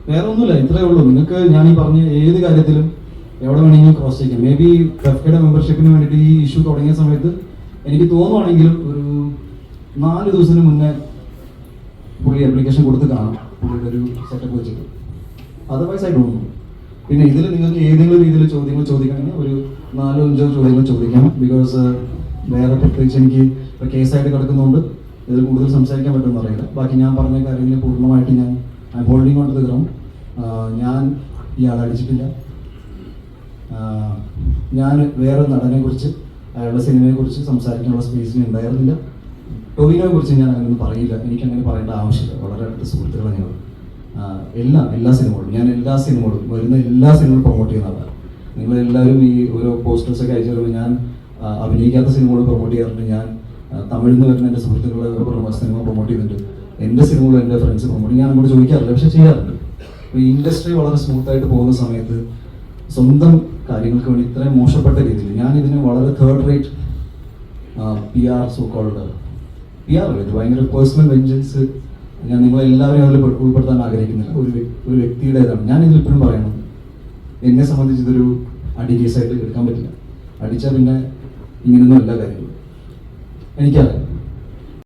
വേറെ ഒന്നുമില്ല, ഇത്രയേ ഉള്ളൂ. നിങ്ങൾക്ക് ഞാൻ ഈ പറഞ്ഞ ഏത് കാര്യത്തിലും എവിടെ വേണമെങ്കിലും ക്രോസ് ചെയ്യാം. മേ ബി ഫെഫ്കയുടെ മെമ്പർഷിപ്പിന് വേണ്ടിയിട്ട് ഈ ഇഷ്യൂ തുടങ്ങിയ സമയത്ത് എനിക്ക് തോന്നുവാണെങ്കിലും ഒരു 4 ദിവസത്തിന് മുന്നേ പുള്ളി ആപ്ലിക്കേഷൻ കൊടുത്ത് കാണാം, പുള്ളിയുടെ ഒരു സെറ്റപ്പ് വെച്ചിട്ട്. അതർവൈസ് ആയി തോന്നുന്നു. പിന്നെ ഇതിൽ നിങ്ങൾക്ക് ഏതെങ്കിലും രീതിയിൽ ചോദ്യങ്ങൾ ചോദിക്കണമെങ്കിൽ ഒരു 4-5 ചോദ്യങ്ങൾ ചോദിക്കാം. ബിക്കോസ് വേറെ പ്രത്യേകിച്ച് എനിക്ക് ഇപ്പോൾ കേസായിട്ട് കിടക്കുന്നതുകൊണ്ട് ഇതിൽ കൂടുതൽ സംസാരിക്കാൻ പറ്റുമെന്ന് അറിയില്ല. ബാക്കി ഞാൻ പറഞ്ഞ കാര്യങ്ങൾ പൂർണ്ണമായിട്ട് ഞാൻ holding on to the ground. ഞാൻ ഇയാളെ അടിച്ചിട്ടില്ല. ഞാൻ വേറെ നടനെക്കുറിച്ച് അയാളുടെ സിനിമയെക്കുറിച്ച് സംസാരിക്കാനുള്ള സ്പേസിന് ഉണ്ടായിരുന്നില്ല. ടൊവിനോയെ കുറിച്ച് ഞാൻ അങ്ങനെ പറയില്ല, എനിക്കങ്ങനെ പറയേണ്ട ആവശ്യമില്ല. വളരെ അടുത്ത സുഹൃത്തുക്കളാണ് ഞങ്ങൾ. എല്ലാ സിനിമകളും ഞാൻ വരുന്ന എല്ലാ സിനിമകളും പ്രൊമോട്ട് ചെയ്യുന്ന ആളാണ്. നിങ്ങളെല്ലാവരും ഈ ഓരോ പോസ്റ്റേഴ്സൊക്കെ അയച്ചു തരുമ്പോൾ ഞാൻ അഭിനയിക്കാത്ത സിനിമകൾ പ്രൊമോട്ട് ചെയ്യാറുണ്ട്. ഞാൻ തമിഴിൽ നിന്ന് വരുന്ന എൻ്റെ സുഹൃത്തുക്കളെ സിനിമ പ്രൊമോട്ട് ചെയ്തിട്ടുണ്ട്. എൻ്റെ സിനിമകളും എൻ്റെ ഫ്രണ്ട്സ് പ്രൊമോട്ട് ഞാൻ അങ്ങോട്ട് ചോദിക്കാറില്ല, പക്ഷെ ചെയ്യാറുണ്ട്. അപ്പോൾ ഈ ഇൻഡസ്ട്രി വളരെ സ്മൂത്തായിട്ട് പോകുന്ന സമയത്ത് സ്വന്തം കാര്യങ്ങൾക്ക് വേണ്ടി ഇത്രയും മോശപ്പെട്ട രീതിയിൽ ഞാൻ ഇതിനെ വളരെ third rate PR so-called PR അല്ല, ഇത് ഭയങ്കര പേഴ്സണൽ വെഞ്ചൻസ് ഞാൻ നിങ്ങളെല്ലാവരും അതിൽ ഉൾപ്പെടുത്താൻ ആഗ്രഹിക്കുന്നില്ല. ഒരു വ്യക്തിയുടേതാണ്. ഞാൻ ഇതിലിപ്പോഴും പറയണം, എന്നെ സംബന്ധിച്ച് ഇതൊരു അടി കേസായിട്ട് എടുക്കാൻ പറ്റില്ല. അടിച്ചാൽ പിന്നെ ഇങ്ങനെയൊന്നും എല്ലാ കാര്യങ്ങളും എനിക്കറിയാം.